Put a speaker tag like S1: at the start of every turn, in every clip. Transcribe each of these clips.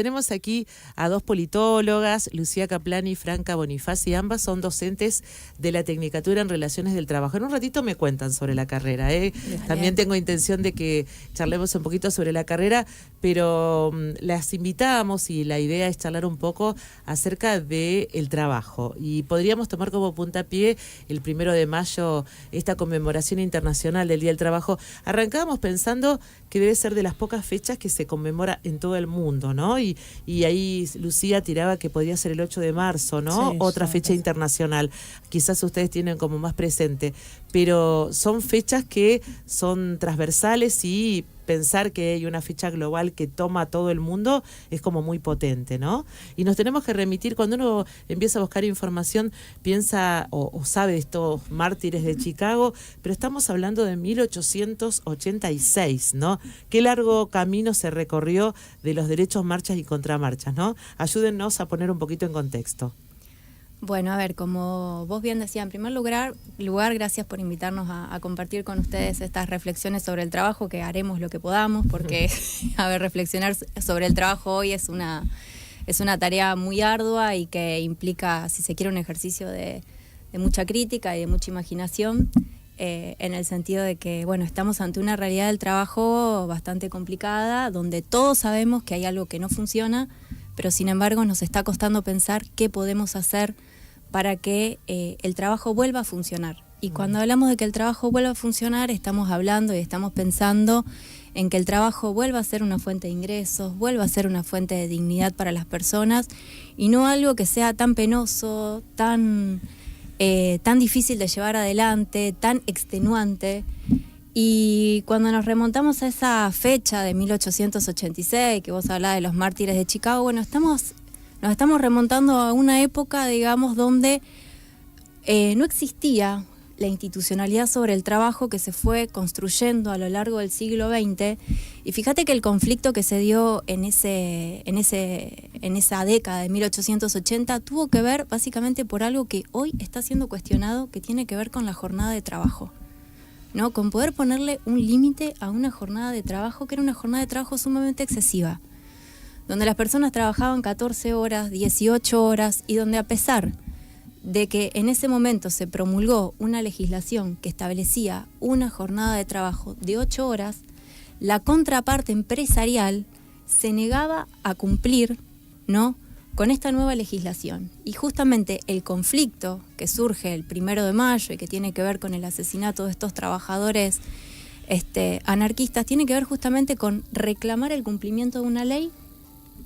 S1: Tenemos aquí a dos politólogas, Lucía Caplani y Franca Bonifasi, ambas son docentes de la Tecnicatura en Relaciones del Trabajo. En un ratito me cuentan sobre la carrera, ¿eh? También tengo intención de que charlemos un poquito sobre la carrera, pero las invitamos y la idea es charlar un poco acerca del trabajo. Y podríamos tomar como puntapié el 1 de mayo esta conmemoración internacional del Día del Trabajo. Arrancábamos pensando que debe ser de las pocas fechas que se conmemora en todo el mundo, ¿no? Y ahí Lucía tiraba que podría ser el 8 de marzo, ¿no? Sí, otra fecha internacional. Quizás ustedes tienen como más presente, pero son fechas que son transversales y pensar que hay una fecha global que toma a todo el mundo es como muy potente, ¿no? Y nos tenemos que remitir, cuando uno empieza a buscar información, piensa o sabe de estos mártires de Chicago, pero estamos hablando de 1886, ¿no? Qué largo camino se recorrió de los derechos, marchas y contramarchas, ¿no? Ayúdennos a poner un poquito en contexto.
S2: Bueno, a ver, como vos bien decías, en primer lugar, gracias por invitarnos a compartir con ustedes estas reflexiones sobre el trabajo, que haremos lo que podamos, porque, a ver, reflexionar sobre el trabajo hoy es una tarea muy ardua y que implica, si se quiere, un ejercicio de mucha crítica y de mucha imaginación, en el sentido de que, bueno, estamos ante una realidad del trabajo bastante complicada, donde todos sabemos que hay algo que no funciona, pero sin embargo nos está costando pensar qué podemos hacer para que el trabajo vuelva a funcionar. Y cuando hablamos de que el trabajo vuelva a funcionar, estamos hablando y estamos pensando en que el trabajo vuelva a ser una fuente de ingresos, vuelva a ser una fuente de dignidad para las personas, y no algo que sea tan penoso, tan difícil de llevar adelante, tan extenuante. Y cuando nos remontamos a esa fecha de 1886, que vos hablabas de los mártires de Chicago, bueno, nos estamos remontando a una época, digamos, donde no existía la institucionalidad sobre el trabajo que se fue construyendo a lo largo del siglo XX. Y fíjate que el conflicto que se dio en esa década de 1880 tuvo que ver básicamente por algo que hoy está siendo cuestionado, que tiene que ver con la jornada de trabajo, ¿no? Con poder ponerle un límite a una jornada de trabajo que era una jornada de trabajo sumamente excesiva, donde las personas trabajaban 14 horas, 18 horas, y donde, a pesar de que en ese momento se promulgó una legislación que establecía una jornada de trabajo de 8 horas, la contraparte empresarial se negaba a cumplir, ¿no?, con esta nueva legislación. Y justamente el conflicto que surge el 1 de mayo y que tiene que ver con el asesinato de estos trabajadores anarquistas, tiene que ver justamente con reclamar el cumplimiento de una ley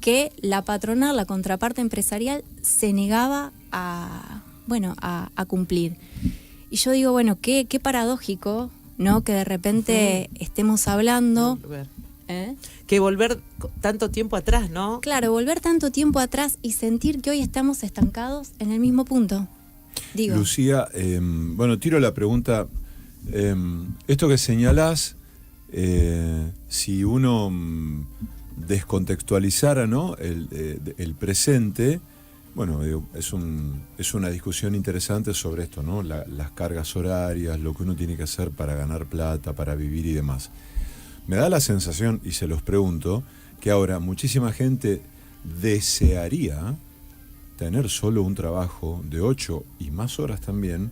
S2: que la patronal, la contraparte empresarial, se negaba a cumplir. Y yo digo, bueno, qué paradójico, ¿no?, que de repente estemos hablando...
S1: Que volver tanto tiempo atrás, ¿no?
S2: Claro, volver tanto tiempo atrás y sentir que hoy estamos estancados en el mismo punto. Digo.
S3: Lucía, tiro la pregunta. Esto que señalás, si uno descontextualizara, ¿no?, el presente, bueno, es una discusión interesante sobre esto, ¿no? Las cargas horarias, lo que uno tiene que hacer para ganar plata, para vivir y demás. Me da la sensación, y se los pregunto, que ahora muchísima gente desearía tener solo un trabajo de 8 y más horas también,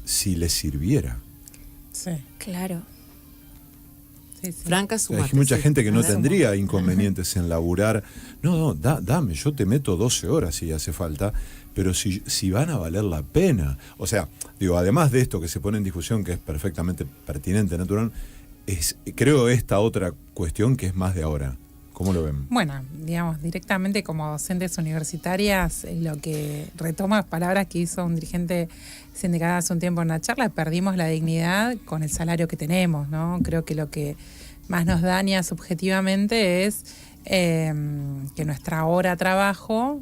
S3: si les sirviera.
S2: Sí. Claro.
S1: Sí. Franca,
S3: hay mucha gente que no tendría inconvenientes en laburar. Dame, yo te meto 12 horas si hace falta, pero si van a valer la pena. O sea, digo, además de esto que se pone en discusión, que es perfectamente pertinente, natural, creo esta otra cuestión que es más de ahora. ¿Cómo lo ven?
S4: Bueno, digamos, directamente como docentes universitarias, lo que retoma palabras que hizo un dirigente sindical hace un tiempo en una charla: perdimos la dignidad con el salario que tenemos, ¿no? Creo que lo que más nos daña subjetivamente es que nuestra hora de trabajo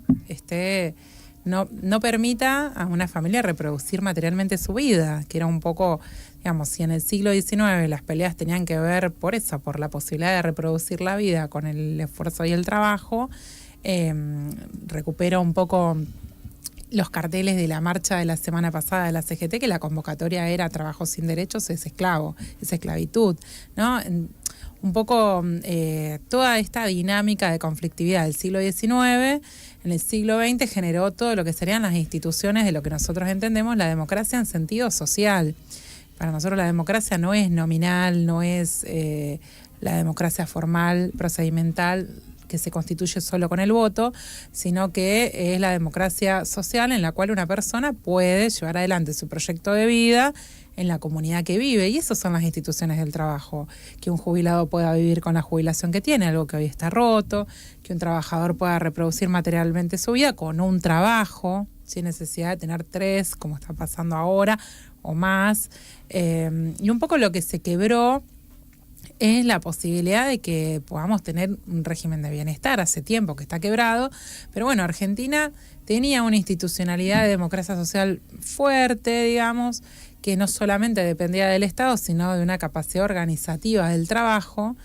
S4: no permita a una familia reproducir materialmente su vida, que era un poco, digamos, si en el siglo XIX las peleas tenían que ver por eso, por la posibilidad de reproducir la vida con el esfuerzo y el trabajo, recupero un poco los carteles de la marcha de la semana pasada de la CGT, que la convocatoria era trabajo sin derechos es esclavo, es esclavitud, ¿no? un poco toda esta dinámica de conflictividad del siglo XIX, en el siglo XX generó todo lo que serían las instituciones de lo que nosotros entendemos la democracia en sentido social. Para nosotros la democracia no es nominal, no es la democracia formal, procedimental, que se constituye solo con el voto, sino que es la democracia social en la cual una persona puede llevar adelante su proyecto de vida en la comunidad que vive, y esas son las instituciones del trabajo, que un jubilado pueda vivir con la jubilación que tiene, algo que hoy está roto, que un trabajador pueda reproducir materialmente su vida con un trabajo, sin necesidad de tener 3, como está pasando ahora, o más, y un poco lo que se quebró es la posibilidad de que podamos tener un régimen de bienestar. Hace tiempo que está quebrado, pero bueno, Argentina tenía una institucionalidad de democracia social fuerte, digamos, que no solamente dependía del Estado, sino de una capacidad organizativa del trabajo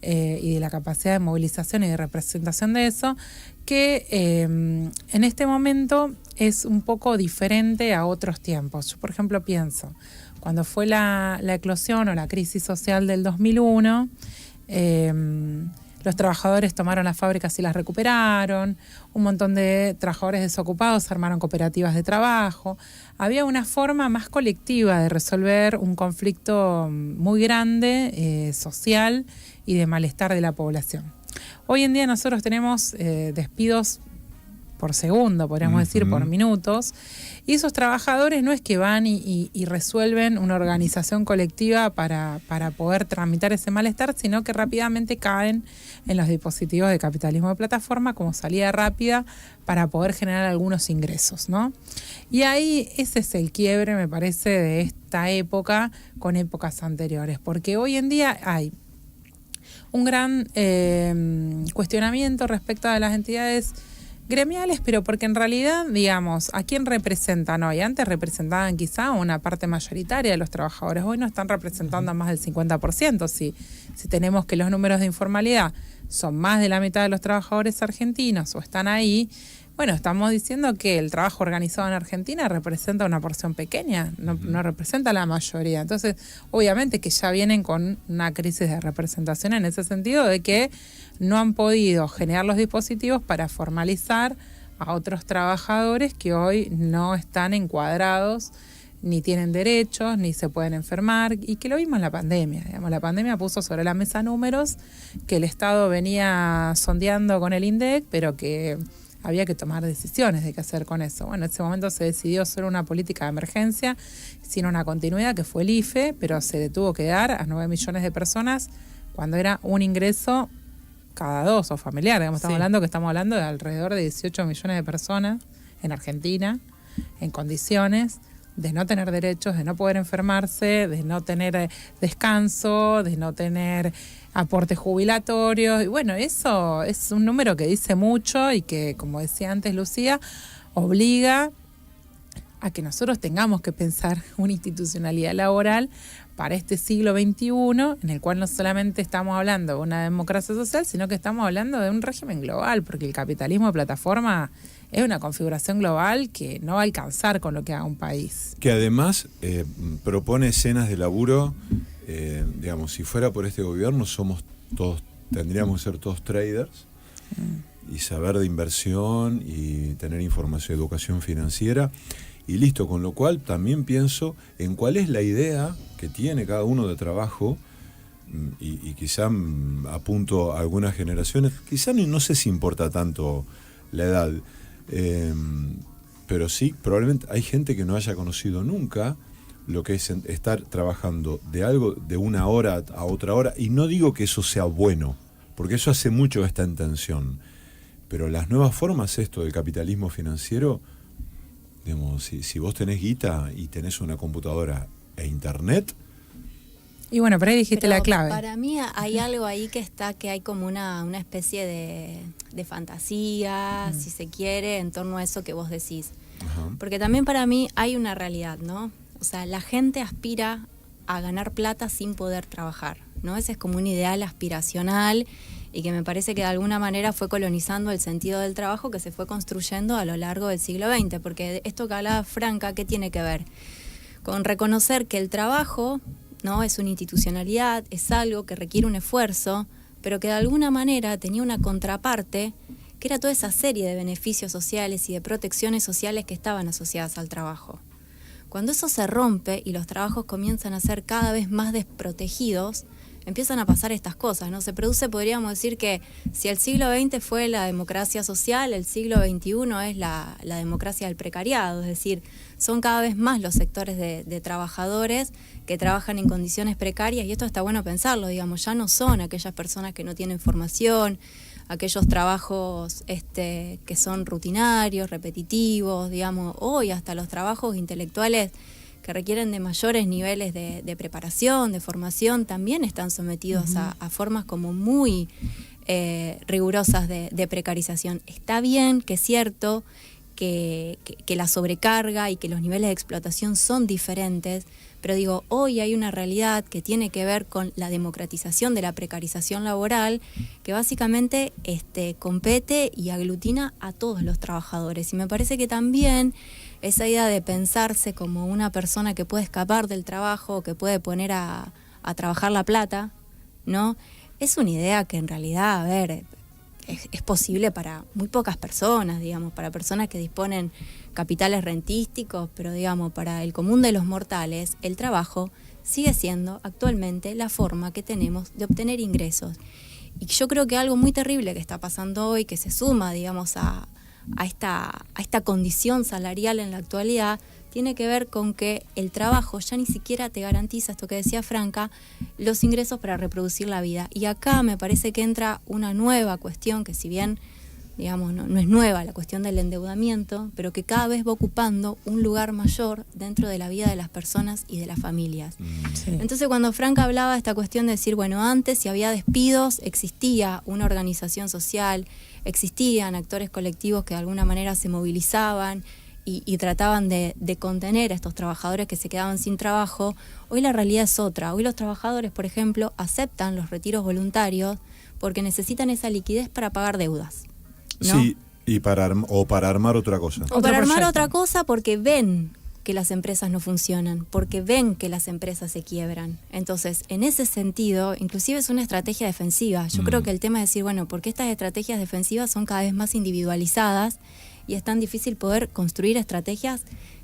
S4: y de la capacidad de movilización y de representación de eso, que en este momento es un poco diferente a otros tiempos. Yo, por ejemplo, pienso, cuando fue la eclosión o la crisis social del 2001, los trabajadores tomaron las fábricas y las recuperaron, un montón de trabajadores desocupados armaron cooperativas de trabajo. Había una forma más colectiva de resolver un conflicto muy grande, social y de malestar de la población. Hoy en día nosotros tenemos despidos por segundo, podríamos decir, por minutos, y esos trabajadores no es que van y resuelven una organización colectiva para poder tramitar ese malestar, sino que rápidamente caen en los dispositivos de capitalismo de plataforma como salida rápida para poder generar algunos ingresos, ¿no? Y ahí ese es el quiebre, me parece, de esta época con épocas anteriores, porque hoy en día hay un gran cuestionamiento respecto a las entidades gremiales, pero porque en realidad, digamos, ¿a quién representan hoy? Antes representaban quizá una parte mayoritaria de los trabajadores, hoy no están representando a más del 50%. Si tenemos que los números de informalidad son más de la mitad de los trabajadores argentinos o están ahí, bueno, estamos diciendo que el trabajo organizado en Argentina representa una porción pequeña, no representa la mayoría. Entonces, obviamente que ya vienen con una crisis de representación en ese sentido de que no han podido generar los dispositivos para formalizar a otros trabajadores que hoy no están encuadrados, ni tienen derechos, ni se pueden enfermar, y que lo vimos en la pandemia. Digamos, la pandemia puso sobre la mesa números que el Estado venía sondeando con el INDEC, pero que había que tomar decisiones de qué hacer con eso. Bueno, en ese momento se decidió hacer una política de emergencia sin una continuidad, que fue el IFE, pero se le tuvo que dar a 9 millones de personas cuando era un ingreso cada 2 o familiar. Digamos, estamos hablando de alrededor de 18 millones de personas en Argentina en condiciones de no tener derechos, de no poder enfermarse, de no tener descanso, de no tener aportes jubilatorios. Y bueno, eso es un número que dice mucho y que, como decía antes Lucía, obliga a que nosotros tengamos que pensar una institucionalidad laboral para este siglo XXI, en el cual no solamente estamos hablando de una democracia social, sino que estamos hablando de un régimen global, porque el capitalismo de plataforma es una configuración global que no va a alcanzar con lo que haga un país.
S3: Que además propone escenas de laburo, digamos, si fuera por este gobierno tendríamos que ser todos traders y saber de inversión y tener información, educación financiera y listo, con lo cual también pienso en cuál es la idea que tiene cada uno de trabajo y quizá apunto a algunas generaciones, quizá no sé si importa tanto la edad, pero sí, probablemente hay gente que no haya conocido nunca lo que es estar trabajando de algo de una hora a otra hora, y no digo que eso sea bueno, porque eso hace mucho esta intención, pero las nuevas formas, esto del capitalismo financiero, digamos, si vos tenés guita y tenés una computadora e internet.
S4: Y bueno, pero ahí dijiste la clave.
S2: Para mí hay algo ahí que hay como una especie de fantasía, si se quiere, en torno a eso que vos decís.
S3: Ajá.
S2: Porque también para mí hay una realidad, ¿no? O sea, la gente aspira a ganar plata sin poder trabajar, ¿no? Ese es como un ideal aspiracional y que me parece que de alguna manera fue colonizando el sentido del trabajo que se fue construyendo a lo largo del siglo XX, porque esto que hablaba Franca, ¿qué tiene que ver? Con reconocer que el trabajo ¿no? Es una institucionalidad, es algo que requiere un esfuerzo, pero que de alguna manera tenía una contraparte, que era toda esa serie de beneficios sociales y de protecciones sociales que estaban asociadas al trabajo. Cuando eso se rompe y los trabajos comienzan a ser cada vez más desprotegidos, empiezan a pasar estas cosas, ¿no? Se produce, podríamos decir que si el siglo XX fue la democracia social, el siglo XXI es la democracia del precariado, es decir, son cada vez más los sectores de trabajadores que trabajan en condiciones precarias, y esto está bueno pensarlo, digamos, ya no son aquellas personas que no tienen formación, aquellos trabajos que son rutinarios, repetitivos, digamos, hoy hasta los trabajos intelectuales que requieren de mayores niveles de preparación, de formación, también están sometidos a formas como muy rigurosas de precarización. Está bien que es cierto que la sobrecarga y que los niveles de explotación son diferentes, pero digo, hoy hay una realidad que tiene que ver con la democratización de la precarización laboral, que básicamente compete y aglutina a todos los trabajadores. Y me parece que también esa idea de pensarse como una persona que puede escapar del trabajo, que puede poner a trabajar la plata, ¿no? Es una idea que en realidad, a ver, es posible para muy pocas personas, digamos, para personas que disponen capitales rentísticos, pero digamos, para el común de los mortales, el trabajo sigue siendo actualmente la forma que tenemos de obtener ingresos. Y yo creo que algo muy terrible que está pasando hoy, que se suma, digamos, a esta condición salarial en la actualidad, tiene que ver con que el trabajo ya ni siquiera te garantiza, esto que decía Franca, los ingresos para reproducir la vida. Y acá me parece que entra una nueva cuestión, que si bien, digamos, no es nueva, la cuestión del endeudamiento, pero que cada vez va ocupando un lugar mayor dentro de la vida de las personas y de las familias.
S4: Sí.
S2: Entonces, cuando Franca hablaba de esta cuestión de decir, bueno, antes si había despidos, existía una organización social, existían actores colectivos que de alguna manera se movilizaban y trataban de contener a estos trabajadores que se quedaban sin trabajo. Hoy la realidad es otra. Hoy los trabajadores, por ejemplo, aceptan los retiros voluntarios porque necesitan esa liquidez para pagar deudas, ¿no?
S3: Sí, y para armar otra cosa.
S2: O para armar otra cosa, porque ven que las empresas no funcionan, porque ven que las empresas se quiebran. Entonces, en ese sentido, inclusive es una estrategia defensiva. Yo creo que el tema es decir, bueno, porque estas estrategias defensivas son cada vez más individualizadas y es tan difícil poder construir estrategias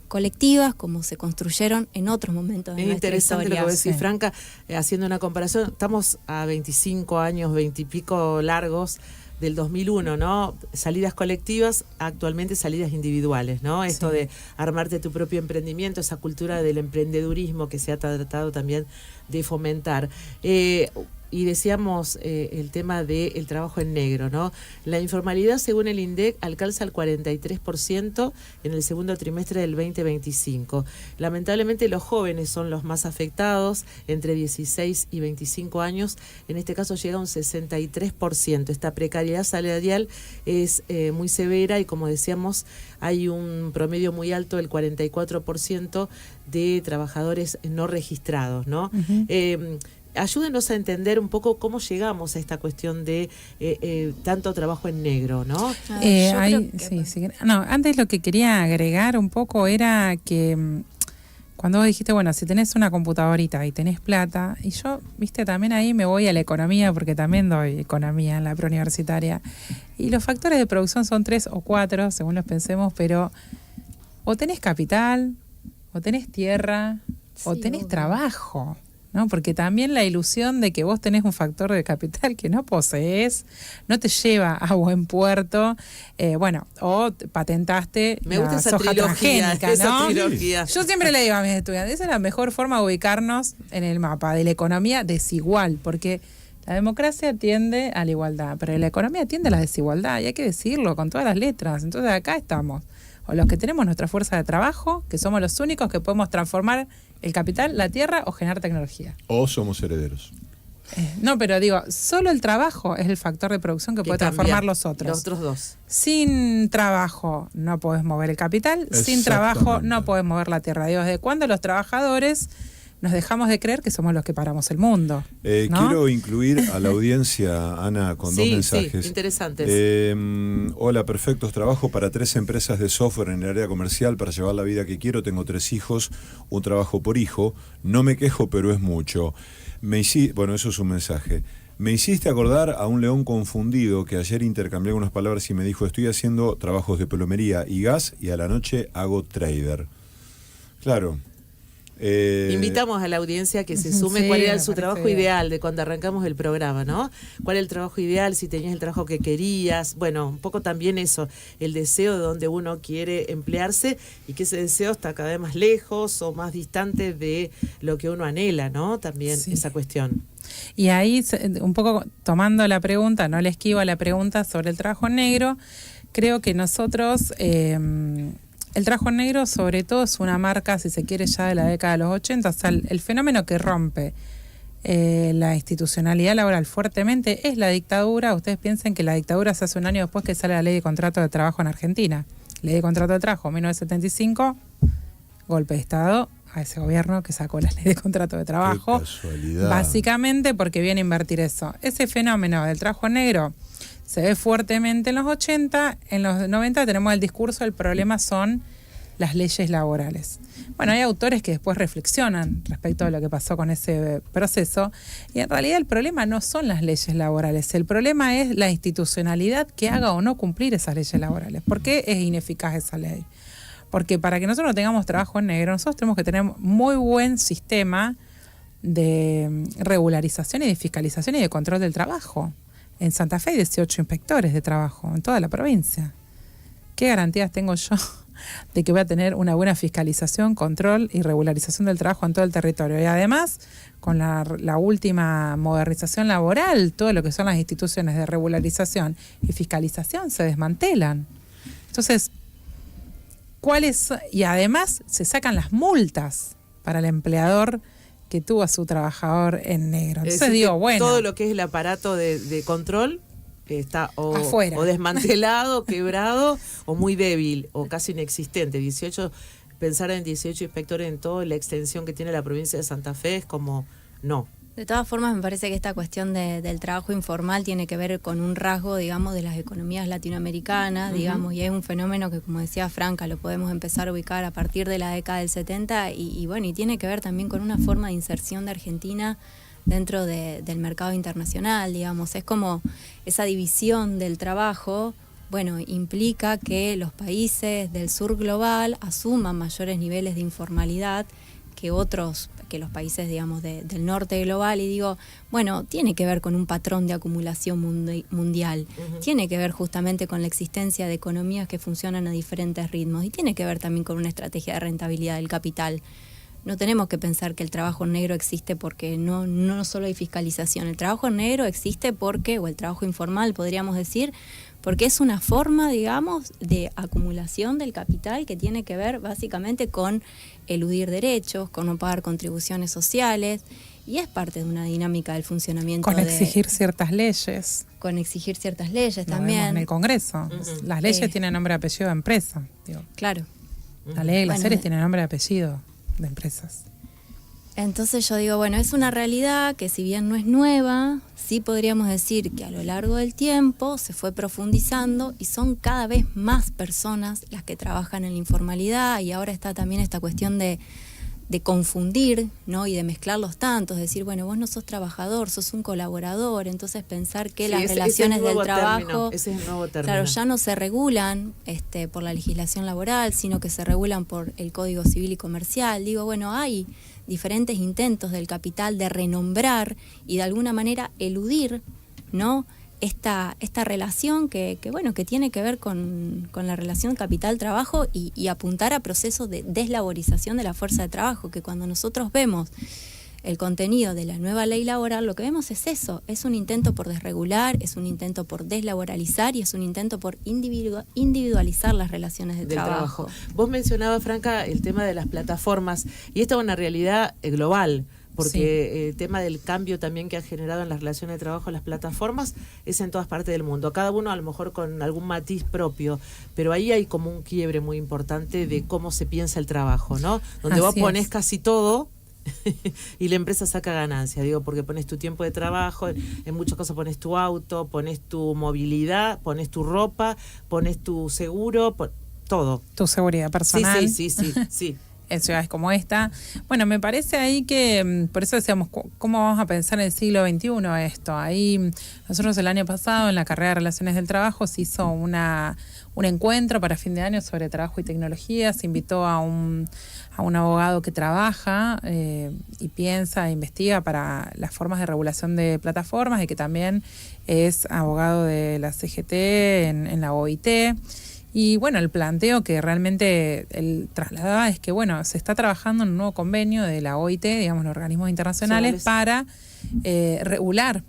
S2: colectivas como se construyeron en otros momentos de nuestra historia.
S1: Es interesante lo que vos decís,
S2: Sí.
S1: Franca, haciendo una comparación, estamos a 25 años, 20 y pico largos del 2001, ¿no? Salidas colectivas, actualmente salidas individuales, ¿no? Esto de armarte tu propio emprendimiento, esa cultura del emprendedurismo que se ha tratado también de fomentar. Y decíamos el tema del trabajo en negro, ¿no? La informalidad, según el INDEC, alcanza el 43% en el segundo trimestre del 2025. Lamentablemente los jóvenes son los más afectados, entre 16 y 25 años. En este caso llega a un 63%. Esta precariedad salarial es muy severa y, como decíamos, hay un promedio muy alto del 44% de trabajadores no registrados, ¿no? Ayúdenos a entender un poco cómo llegamos a esta cuestión de tanto trabajo en negro, ¿no?
S4: Antes lo que quería agregar un poco era que cuando vos dijiste, bueno, si tenés una computadorita y tenés plata, y yo, viste, también ahí me voy a la economía, porque también doy economía en la preuniversitaria, y los factores de producción son 3 o 4, según los pensemos, pero o tenés capital, o tenés tierra, o tenés trabajo, ¿no? Porque también la ilusión de que vos tenés un factor de capital que no posees no te lleva a buen puerto. O patentaste
S1: Me gusta
S4: la
S1: esa
S4: soja
S1: trilogía,
S4: transgénica, ¿no?
S1: trilogía.
S4: Yo siempre le digo a mis estudiantes, esa es la mejor forma de ubicarnos en el mapa de la economía desigual, porque la democracia tiende a la igualdad, pero la economía tiende a la desigualdad, y hay que decirlo con todas las letras. Entonces acá estamos, o los que tenemos nuestra fuerza de trabajo, que somos los únicos que podemos transformar el capital, la tierra, o generar tecnología.
S3: O somos herederos.
S4: No, pero digo, solo el trabajo es el factor de producción que puede transformar los otros.
S1: Los otros dos.
S4: Sin trabajo no podés mover el capital, sin trabajo no podés mover la tierra. Digo, ¿desde cuándo los trabajadores nos dejamos de creer que somos los que paramos el mundo. ¿no?
S3: Quiero incluir a la audiencia, Ana, con dos mensajes.
S1: Sí, interesantes.
S3: Hola, perfectos. Trabajo para 3 empresas de software en el área comercial para llevar la vida que quiero. Tengo 3 hijos, un trabajo por hijo. No me quejo, pero es mucho. Bueno, eso es un mensaje. Me hiciste acordar a un león confundido que ayer intercambié unas palabras y me dijo: estoy haciendo trabajos de plomería y gas y a la noche hago trader. Claro.
S1: Invitamos a la audiencia que se sume
S4: Sí,
S1: cuál era
S4: me
S1: su trabajo
S4: parece
S1: ideal de cuando arrancamos el programa, ¿no? ¿Cuál es el trabajo ideal? Si tenías el trabajo que querías. Bueno, un poco también eso, el deseo de donde uno quiere emplearse y que ese deseo está cada vez más lejos o más distante de lo que uno anhela, ¿no? También
S4: Sí.
S1: esa cuestión.
S4: Y ahí, un poco tomando la pregunta, no le esquivo a la pregunta sobre el trabajo negro, creo que nosotros, el trabajo negro sobre todo es una marca, si se quiere, ya de la década de los 80, o sea, el fenómeno que rompe la institucionalidad laboral fuertemente es la dictadura. Ustedes piensen que la dictadura se hace un año después que sale la ley de contrato de trabajo en Argentina. Ley de contrato de trabajo, 1975, golpe de Estado a ese gobierno que sacó la ley de contrato de trabajo.
S3: Qué casualidad.
S4: Básicamente porque viene a invertir eso. Ese fenómeno del trabajo negro se ve fuertemente en los 80, en los 90 tenemos el discurso, el problema son las leyes laborales. Bueno, hay autores que después reflexionan respecto a lo que pasó con ese proceso, y en realidad el problema no son las leyes laborales, el problema es la institucionalidad que haga o no cumplir esas leyes laborales. ¿Por qué es ineficaz esa ley? Porque para que nosotros no tengamos trabajo en negro, nosotros tenemos que tener muy buen sistema de regularización y de fiscalización y de control del trabajo. En Santa Fe hay 18 inspectores de trabajo en toda la provincia. ¿Qué garantías tengo yo de que voy a tener una buena fiscalización, control y regularización del trabajo en todo el territorio? Y además, con la última modernización laboral, todo lo que son las instituciones de regularización y fiscalización se desmantelan. Entonces, y además se sacan las multas para el empleador que tuvo a su trabajador en negro. Entonces digo, bueno,
S1: todo lo que es el aparato de control está
S4: afuera,
S1: o desmantelado, quebrado, o muy débil, o casi inexistente. Pensar en 18 inspectores en toda la extensión que tiene la provincia de Santa Fe es como, no.
S2: De todas formas, me parece que esta cuestión del trabajo informal tiene que ver con un rasgo, digamos, de las economías latinoamericanas, digamos, y es un fenómeno que, como decía Franca, lo podemos empezar a ubicar a partir de la década del 70 y bueno, y tiene que ver también con una forma de inserción de Argentina dentro del mercado internacional, digamos. Es como esa división del trabajo, bueno, implica que los países del sur global asuman mayores niveles de informalidad que los países, digamos, del norte global, y digo, bueno, tiene que ver con un patrón de acumulación mundial, tiene que ver justamente con la existencia de economías que funcionan a diferentes ritmos y tiene que ver también con una estrategia de rentabilidad del capital. No tenemos que pensar que el trabajo negro existe porque no solo hay fiscalización, el trabajo negro existe porque, o el trabajo informal podríamos decir, porque es una forma, digamos, de acumulación del capital que tiene que ver básicamente con eludir derechos, con no pagar contribuciones sociales, y es parte de una dinámica del funcionamiento.
S4: Con exigir ciertas leyes.
S2: Con exigir ciertas leyes
S4: Lo
S2: también.
S4: vemos en el Congreso. Las leyes tienen nombre y apellido de empresa. Digo.
S2: Claro.
S4: La ley de las
S2: Bueno,
S4: series tiene nombre y apellido de empresas.
S2: Entonces yo digo, bueno, es una realidad que si bien no es nueva, sí podríamos decir que a lo largo del tiempo se fue profundizando y son cada vez más personas las que trabajan en la informalidad, y ahora está también esta cuestión de confundir, ¿no? Y de mezclar los tantos, decir, bueno, vos no sos trabajador, sos un colaborador, entonces pensar que las relaciones del trabajo,
S1: ese es el nuevo término.
S2: Claro, ya no se regulan por la legislación laboral, sino que se regulan por el Código Civil y Comercial. Digo, bueno, hay diferentes intentos del capital de renombrar y de alguna manera eludir, ¿no? Esta relación que tiene que ver con la relación capital-trabajo y apuntar a procesos de deslaborización de la fuerza de trabajo, que cuando nosotros vemos el contenido de la nueva ley laboral, lo que vemos es eso, es un intento por desregular, es un intento por deslaboralizar y es un intento por individualizar las relaciones de trabajo.
S1: Vos mencionabas, Franca, el tema de las plataformas, y esta es una realidad global, porque el tema del cambio también que ha generado en las relaciones de trabajo las plataformas es en todas partes del mundo, cada uno a lo mejor con algún matiz propio, pero ahí hay como un quiebre muy importante de cómo se piensa el trabajo, ¿no? Donde vos ponés casi todo y la empresa saca ganancia, digo, porque pones tu tiempo de trabajo, en muchos casos pones tu auto, pones tu movilidad, pones tu ropa, pones tu seguro, todo.
S4: Tu seguridad personal.
S1: Sí.
S4: En ciudades como esta. Bueno, me parece ahí que, por eso decíamos, ¿cómo vamos a pensar en el siglo XXI esto? Ahí, nosotros el año pasado, en la carrera de Relaciones del Trabajo, se hizo un encuentro para fin de año sobre trabajo y tecnología. Se invitó a un abogado que trabaja y piensa e investiga para las formas de regulación de plataformas y que también es abogado de la CGT en la OIT. Y bueno, el planteo que realmente él trasladaba es que, bueno, se está trabajando en un nuevo convenio de la OIT, digamos, los organismos internacionales, para regular,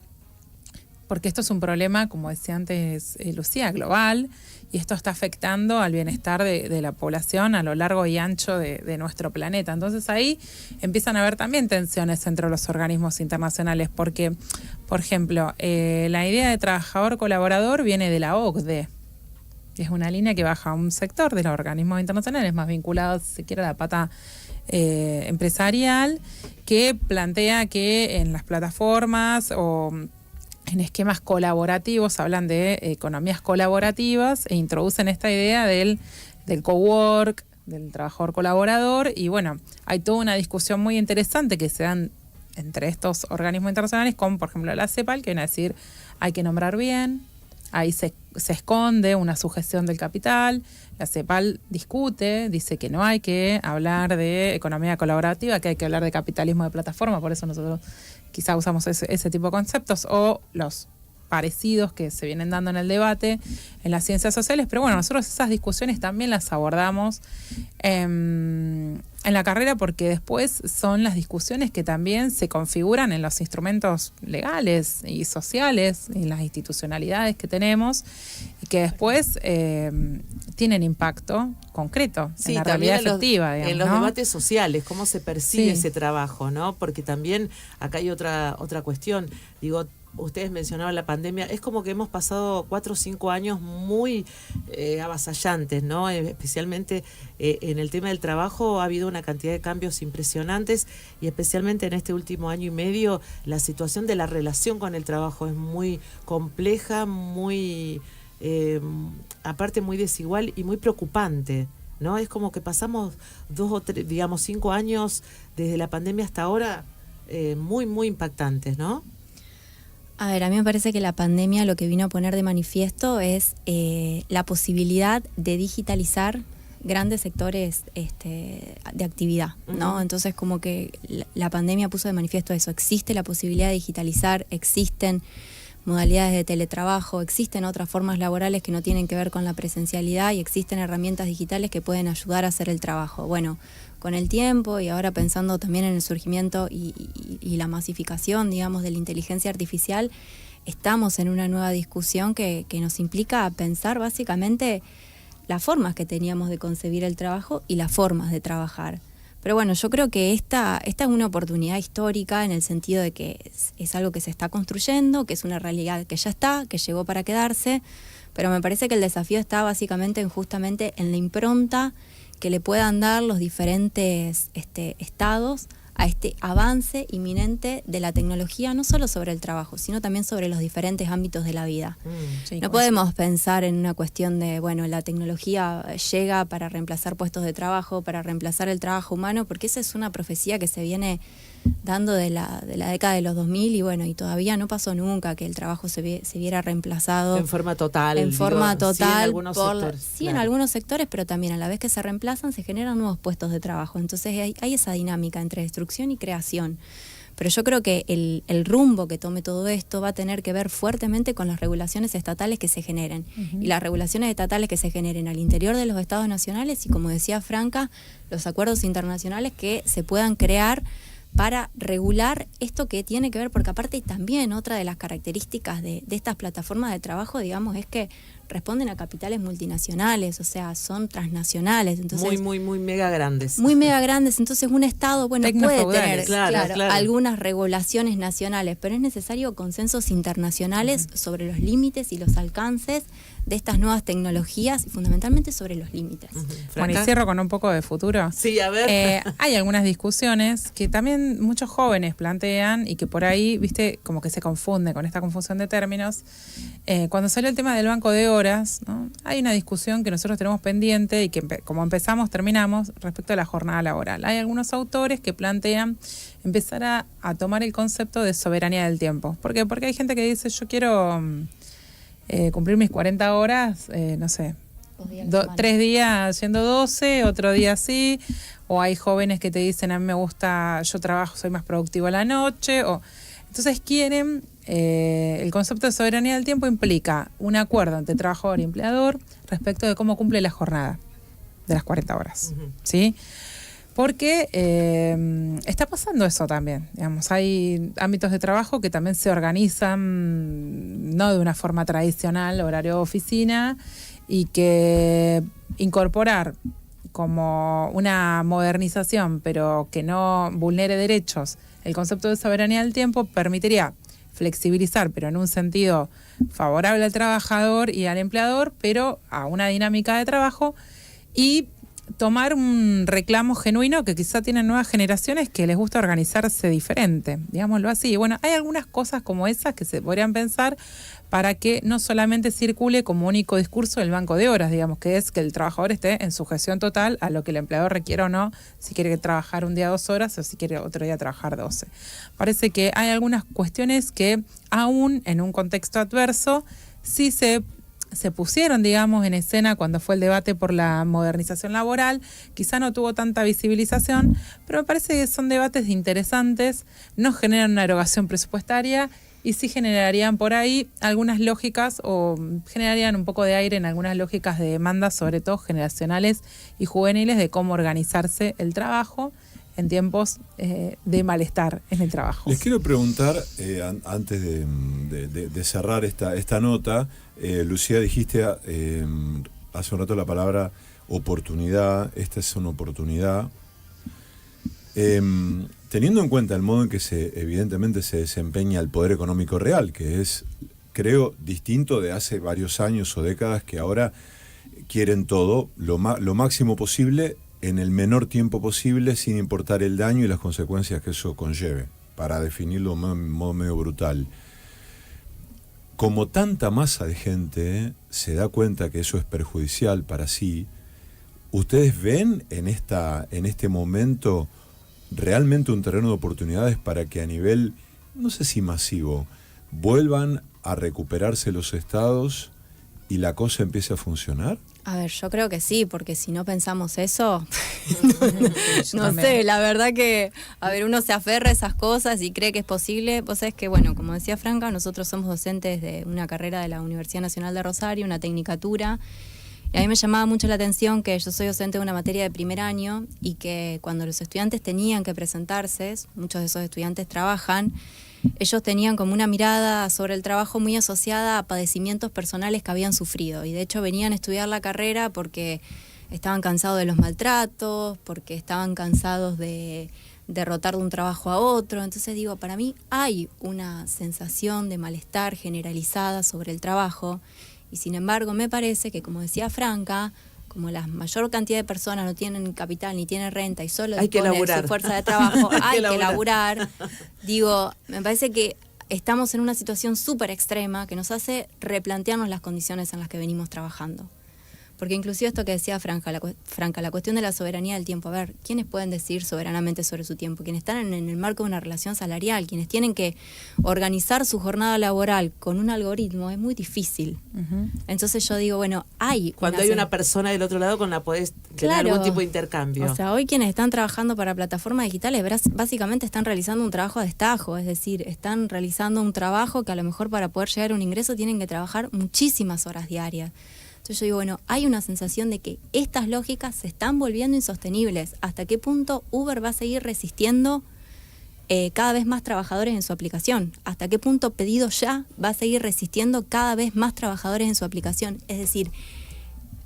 S4: porque esto es un problema, como decía antes Lucía, global, y esto está afectando al bienestar de la población a lo largo y ancho de nuestro planeta. Entonces ahí empiezan a haber también tensiones entre los organismos internacionales, porque, por ejemplo, la idea de trabajador colaborador viene de la OCDE. Es una línea que baja a un sector de los organismos internacionales, más vinculado, si se quiere, a la pata empresarial, que plantea que en las plataformas o en esquemas colaborativos hablan de economías colaborativas e introducen esta idea del cowork, del trabajador colaborador. Y bueno, hay toda una discusión muy interesante que se dan entre estos organismos internacionales, como por ejemplo la CEPAL, que viene a decir hay que nombrar bien. Ahí se esconde una sujeción del capital. La CEPAL discute, dice que no hay que hablar de economía colaborativa, que hay que hablar de capitalismo de plataforma, por eso nosotros quizá usamos ese tipo de conceptos, o los parecidos que se vienen dando en el debate en las ciencias sociales. Pero bueno, nosotros esas discusiones también las abordamos en la carrera, porque después son las discusiones que también se configuran en los instrumentos legales y sociales y las institucionalidades que tenemos, y que después tienen impacto concreto en la realidad efectiva, digamos,
S1: en los
S4: ¿no?
S1: debates sociales, cómo se percibe ese trabajo, ¿no? Porque también acá hay otra cuestión. Digo, ustedes mencionaban la pandemia, es como que hemos pasado 4 o 5 años muy avasallantes, ¿no? Especialmente en el tema del trabajo ha habido una cantidad de cambios impresionantes, y especialmente en este último año y medio la situación de la relación con el trabajo es muy compleja, muy aparte muy desigual y muy preocupante, ¿no? Es como que pasamos 2 o 3, digamos 5 años desde la pandemia hasta ahora muy impactantes, ¿no?
S2: A ver, a mí me parece que la pandemia lo que vino a poner de manifiesto es la posibilidad de digitalizar grandes sectores de actividad, ¿no? Uh-huh. Entonces, como que la pandemia puso de manifiesto eso. Existe la posibilidad de digitalizar, existen modalidades de teletrabajo, existen otras formas laborales que no tienen que ver con la presencialidad, y existen herramientas digitales que pueden ayudar a hacer el trabajo. Bueno, con el tiempo, y ahora pensando también en el surgimiento y la masificación, digamos, de la inteligencia artificial, estamos en una nueva discusión que nos implica pensar básicamente las formas que teníamos de concebir el trabajo y las formas de trabajar. Pero bueno, yo creo que esta es una oportunidad histórica, en el sentido de que es algo que se está construyendo, que es una realidad que ya está, que llegó para quedarse, pero me parece que el desafío está básicamente justamente en la impronta que le puedan dar los diferentes estados a este avance inminente de la tecnología, no solo sobre el trabajo, sino también sobre los diferentes ámbitos de la vida. Sí, no podemos pensar en una cuestión de, bueno, la tecnología llega para reemplazar puestos de trabajo, para reemplazar el trabajo humano, porque esa es una profecía que se viene dando de la década de los 2000, y bueno, y todavía no pasó nunca que el trabajo se viera reemplazado
S1: en forma total.
S2: En forma total,
S1: sí, en algunos sectores.
S2: Sí, claro. En algunos sectores, pero también a la vez que se reemplazan se generan nuevos puestos de trabajo. Entonces hay esa dinámica entre destrucción y creación. Pero yo creo que el rumbo que tome todo esto va a tener que ver fuertemente con las regulaciones estatales que se generen. Uh-huh. Y las regulaciones estatales que se generen al interior de los estados nacionales, y como decía Franca, los acuerdos internacionales que se puedan crear para regular esto que tiene que ver, porque aparte también otra de las características de estas plataformas de trabajo, digamos, es que responden a capitales multinacionales, o sea, son transnacionales. Entonces,
S1: muy mega grandes.
S2: Muy mega grandes. Entonces, un Estado, bueno, puede tener
S1: claro.
S2: algunas regulaciones nacionales, pero es necesario consensos internacionales sobre los límites y los alcances de estas nuevas tecnologías y fundamentalmente sobre los límites.
S4: Bueno, y cierro con un poco de futuro.
S1: Sí, a ver.
S4: Hay algunas discusiones que también muchos jóvenes plantean y que por ahí, viste, como que se confunde con esta confusión de términos. Cuando salió el tema del banco de horas, ¿no? Hay una discusión que nosotros tenemos pendiente y que como empezamos, terminamos respecto a la jornada laboral. Hay algunos autores que plantean empezar a tomar el concepto de soberanía del tiempo. ¿Por qué? Porque hay gente que dice, yo quiero cumplir mis 40 horas, no sé, 3 días yendo 12, otro día sí, o hay jóvenes que te dicen, a mí me gusta, yo trabajo, soy más productivo a la noche, o entonces quieren, el concepto de soberanía del tiempo implica un acuerdo entre trabajador y empleador respecto de cómo cumple la jornada de las 40 horas, ¿sí? Porque está pasando eso también, digamos, hay ámbitos de trabajo que también se organizan no de una forma tradicional, horario de oficina, y que incorporar como una modernización, pero que no vulnere derechos, el concepto de soberanía del tiempo permitiría flexibilizar, pero en un sentido favorable al trabajador y al empleador, pero a una dinámica de trabajo y tomar un reclamo genuino que quizá tienen nuevas generaciones que les gusta organizarse diferente, digámoslo así. Bueno, hay algunas cosas como esas que se podrían pensar para que no solamente circule como único discurso el banco de horas, digamos, que es que el trabajador esté en sujeción total a lo que el empleador requiera o no, si quiere trabajar un día 2 horas o si quiere otro día trabajar 12. Parece que hay algunas cuestiones que aún en un contexto adverso sí se pusieron, digamos, en escena cuando fue el debate por la modernización laboral, quizá no tuvo tanta visibilización, pero me parece que son debates interesantes, no generan una erogación presupuestaria y sí generarían por ahí algunas lógicas o generarían un poco de aire en algunas lógicas de demanda, sobre todo generacionales y juveniles, de cómo organizarse el trabajo en tiempos de malestar en el trabajo.
S3: Les quiero preguntar, antes de cerrar esta nota, Lucía, dijiste hace un rato la palabra oportunidad. Esta es una oportunidad. Teniendo en cuenta el modo en que evidentemente se desempeña el poder económico real, que es, creo, distinto de hace varios años o décadas, que ahora quieren todo, lo máximo posible, en el menor tiempo posible, sin importar el daño y las consecuencias que eso conlleve, para definirlo de un modo medio brutal. Como tanta masa de gente se da cuenta que eso es perjudicial para sí, ¿ustedes ven en este momento realmente un terreno de oportunidades para que a nivel, no sé si masivo, vuelvan a recuperarse los estados y la cosa empiece a funcionar?
S2: A ver, yo creo que sí, porque si no pensamos eso, no sé, la verdad que, a ver, uno se aferra a esas cosas y cree que es posible. Vos sabés que, bueno, como decía Franca, nosotros somos docentes de una carrera de la Universidad Nacional de Rosario, una tecnicatura, y a mí me llamaba mucho la atención que yo soy docente de una materia de primer año y que cuando los estudiantes tenían que presentarse, muchos de esos estudiantes trabajan, ellos tenían como una mirada sobre el trabajo muy asociada a padecimientos personales que habían sufrido y de hecho venían a estudiar la carrera porque estaban cansados de los maltratos, porque estaban cansados de rotar de un trabajo a otro. Entonces digo, para mí hay una sensación de malestar generalizada sobre el trabajo y sin embargo me parece que, como decía Franca, como la mayor cantidad de personas no tienen capital ni tienen renta y solo disponen de su fuerza de trabajo, hay que laburar. Digo, me parece que estamos en una situación súper extrema que nos hace replantearnos las condiciones en las que venimos trabajando. Porque inclusive esto que decía Franca, la cuestión de la soberanía del tiempo. A ver, ¿quiénes pueden decidir soberanamente sobre su tiempo? Quienes están en el marco de una relación salarial, quienes tienen que organizar su jornada laboral con un algoritmo, es muy difícil. Entonces yo digo, bueno,
S1: cuando hay una persona del otro lado con la podés tener algún tipo de intercambio.
S2: O sea, hoy quienes están trabajando para plataformas digitales básicamente están realizando un trabajo a destajo, es decir, están realizando un trabajo que a lo mejor para poder llegar a un ingreso tienen que trabajar muchísimas horas diarias. Entonces yo digo, bueno, hay una sensación de que estas lógicas se están volviendo insostenibles. ¿Hasta qué punto Uber va a seguir resistiendo cada vez más trabajadores en su aplicación. ¿Hasta qué punto Pedido Ya va a seguir resistiendo cada vez más trabajadores en su aplicación? Es decir,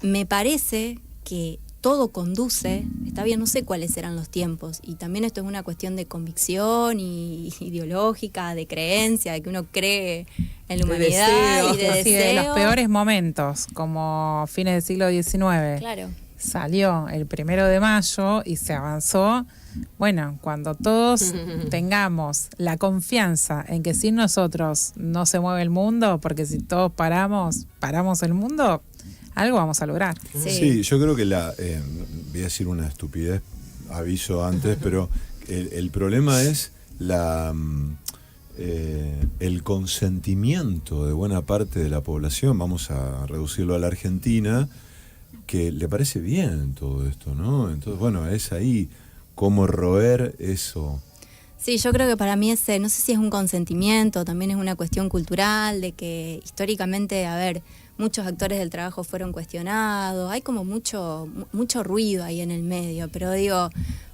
S2: me parece que todo conduce, está bien, no sé cuáles serán los tiempos, y también esto es una cuestión de convicción y ideológica, de creencia, de que uno cree en la humanidad y de
S4: Sí, de
S2: deseo.
S4: los peores momentos, como fines del siglo XIX.
S2: Claro.
S4: Salió el 1 de mayo y se avanzó. Bueno, cuando todos tengamos la confianza en que sin nosotros no se mueve el mundo, porque si todos paramos el mundo, algo vamos a lograr.
S3: Sí, yo creo que voy a decir una estupidez, aviso antes, pero el problema es el consentimiento de buena parte de la población, vamos a reducirlo a la Argentina, que le parece bien todo esto, ¿no? Entonces, bueno, es ahí cómo roer eso.
S2: Sí, yo creo que para mí no sé si es un consentimiento, también es una cuestión cultural, de que históricamente, muchos actores del trabajo fueron cuestionados, hay como mucho ruido ahí en el medio, pero digo,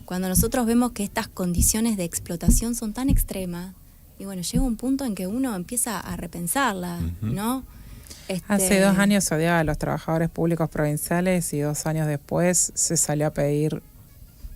S2: cuando nosotros vemos que estas condiciones de explotación son tan extremas, y bueno, llega un punto en que uno empieza a repensarla, ¿no?
S4: Hace 2 años se odiaba a los trabajadores públicos provinciales y 2 años después se salió a pedir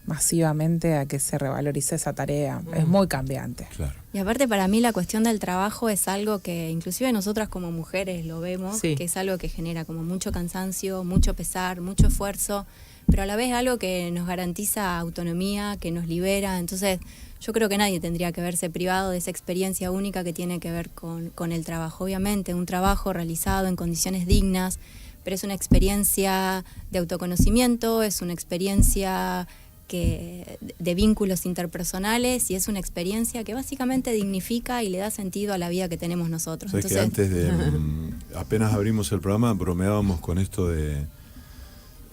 S4: masivamente a que se revalorice esa tarea. Es muy cambiante.
S3: Claro.
S2: Y aparte, para mí la cuestión del trabajo es algo que inclusive nosotras como mujeres lo vemos,
S1: Sí.
S2: que es algo que genera como mucho cansancio, mucho pesar, mucho esfuerzo, pero a la vez algo que nos garantiza autonomía, que nos libera. Entonces yo creo que nadie tendría que verse privado de esa experiencia única que tiene que ver con el trabajo. Obviamente un trabajo realizado en condiciones dignas, pero es una experiencia de autoconocimiento, es una experiencia de vínculos interpersonales, y es una experiencia que básicamente dignifica y le da sentido a la vida que tenemos nosotros.
S3: Sabes que antes de apenas abrimos el programa bromeábamos con esto de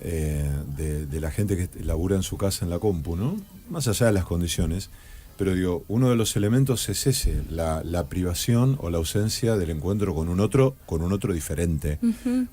S3: la gente que labura en su casa en la compu, ¿no? Más allá de las condiciones, pero digo, uno de los elementos es ese, la privación o la ausencia del encuentro con un otro diferente,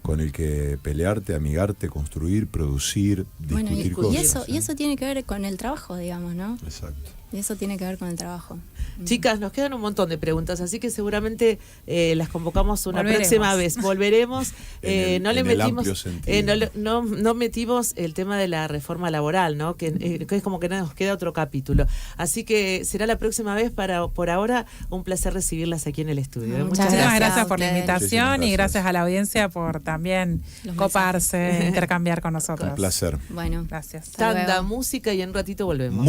S3: con el que pelearte, amigarte, construir, producir, discutir cosas.
S2: Y eso tiene que ver con el trabajo, digamos, ¿no?
S3: Exacto.
S2: Y eso tiene que ver con el trabajo.
S1: Chicas, nos quedan un montón de preguntas, así que seguramente las convocamos una
S4: Volveremos.
S1: próxima vez. Volveremos.
S3: En el amplio sentido.
S1: No metimos el tema de la reforma laboral, ¿no? Que es como que nos queda otro capítulo. Así que será la próxima vez. Por ahora, un placer recibirlas aquí en el estudio.
S2: Muchas
S4: Muchísimas
S2: gracias
S4: gracias
S2: a
S4: por la
S2: ustedes.
S4: invitación
S3: Muchísimas
S4: y
S3: gracias.
S4: gracias a la audiencia por también
S2: Los
S4: coparse, intercambiar con nosotros.
S3: Un placer.
S2: Bueno,
S4: Gracias.
S2: hasta luego.
S1: Tanda, música y en un ratito volvemos.